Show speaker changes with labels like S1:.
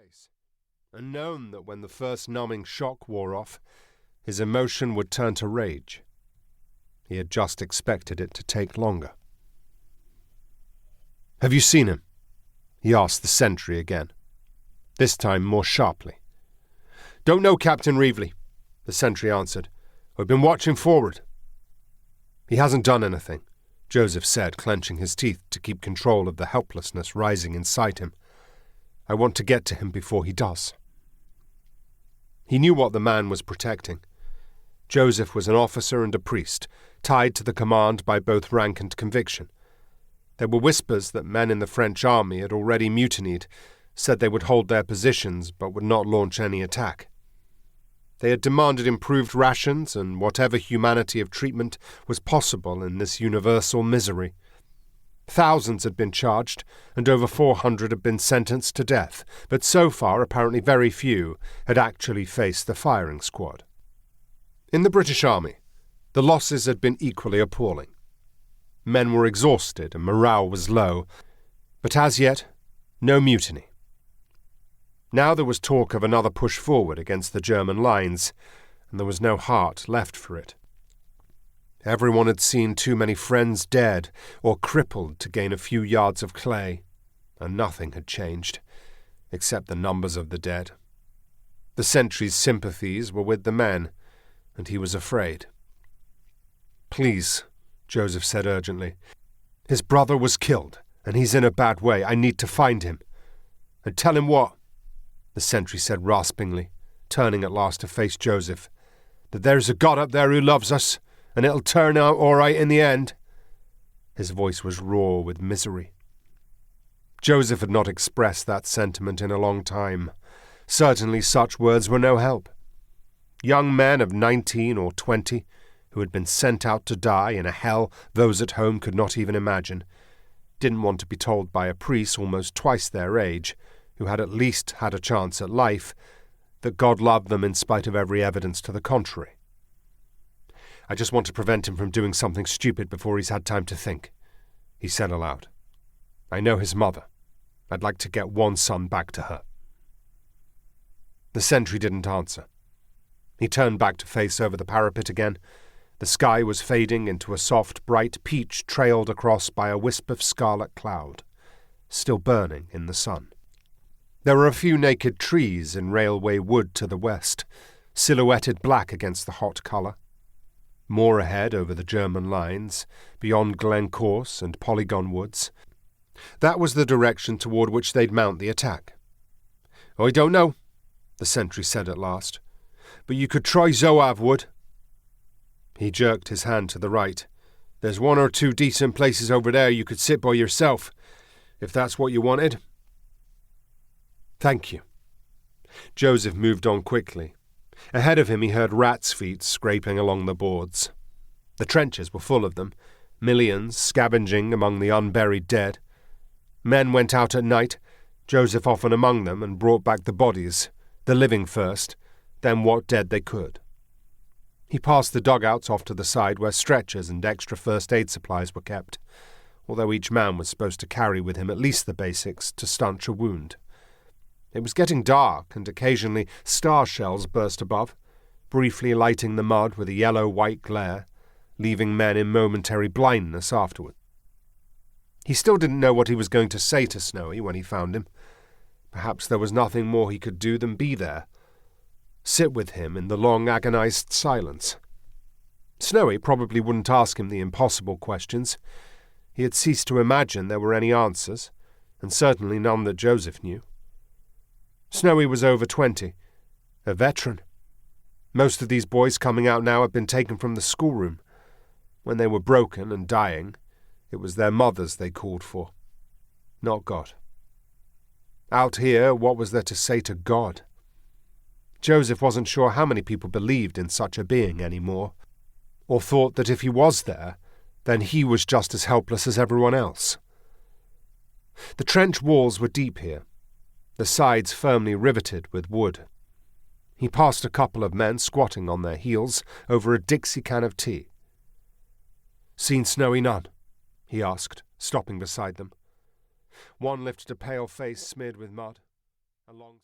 S1: face, and known that when the first numbing shock wore off, his emotion would turn to rage. He had just expected it to take longer. "Have you seen him?" he asked the sentry again, this time more sharply. "Don't know, Captain Reavley," the sentry answered. "I've been watching forward." "He hasn't done anything," Joseph said, clenching his teeth to keep control of the helplessness rising inside him. "I want to get to him before he does." He knew what the man was protecting. Joseph was an officer and a priest, tied to the command by both rank and conviction. There were whispers that men in the French army had already mutinied, said they would hold their positions but would not launch any attack. They had demanded improved rations and whatever humanity of treatment was possible in this universal misery. Thousands had been charged, and over 400 had been sentenced to death, but so far apparently very few had actually faced the firing squad. In the British Army, the losses had been equally appalling. Men were exhausted and morale was low, but as yet, no mutiny. Now there was talk of another push forward against the German lines, and there was no heart left for it. Everyone had seen too many friends dead or crippled to gain a few yards of clay, and nothing had changed, except the numbers of the dead. The sentry's sympathies were with the men, and he was afraid. "Please," Joseph said urgently. "His brother was killed, and he's in a bad way. I need to find him." "And tell him what?" the sentry said raspingly, turning at last to face Joseph. "That there's a God up there who loves us, and it'll turn out all right in the end." His voice was raw with misery. Joseph had not expressed that sentiment in a long time. Certainly such words were no help. Young men of 19 or 20, who had been sent out to die in a hell those at home could not even imagine, didn't want to be told by a priest almost twice their age, who had at least had a chance at life, that God loved them in spite of every evidence to the contrary. "I just want to prevent him from doing something stupid before he's had time to think," he said aloud. "I know his mother. I'd like to get one son back to her." The sentry didn't answer. He turned back to face over the parapet again. The sky was fading into a soft, bright peach trailed across by a wisp of scarlet cloud, still burning in the sun. There were a few naked trees in railway wood to the west, silhouetted black against the hot colour. More ahead over the German lines, beyond Glencorse and Polygon Woods. That was the direction toward which they'd mount the attack. "I don't know," the sentry said at last, "but you could try Zouave Wood." He jerked his hand to the right. "There's one or two decent places over there you could sit by yourself, if that's what you wanted." "Thank you." Joseph moved on quickly. Ahead of him he heard rats' feet scraping along the boards. The trenches were full of them, millions scavenging among the unburied dead. Men went out at night, Joseph often among them, and brought back the bodies, the living first, then what dead they could. He passed the dugouts off to the side where stretchers and extra first aid supplies were kept, although each man was supposed to carry with him at least the basics to stanch a wound. It was getting dark, and occasionally star shells burst above, briefly lighting the mud with a yellow-white glare, leaving men in momentary blindness afterward. He still didn't know what he was going to say to Snowy when he found him. Perhaps there was nothing more he could do than be there, sit with him in the long agonized silence. Snowy probably wouldn't ask him the impossible questions. He had ceased to imagine there were any answers, and certainly none that Joseph knew. Snowy was over 20, a veteran. Most of these boys coming out now had been taken from the schoolroom. When they were broken and dying, it was their mothers they called for, not God. Out here, what was there to say to God? Joseph wasn't sure how many people believed in such a being anymore, or thought that if he was there, then he was just as helpless as everyone else. The trench walls were deep here, the sides firmly riveted with wood. He passed a couple of men squatting on their heels over a Dixie can of tea. "Seen Snowy none?" he asked, stopping beside them. One lifted a pale face smeared with mud. A long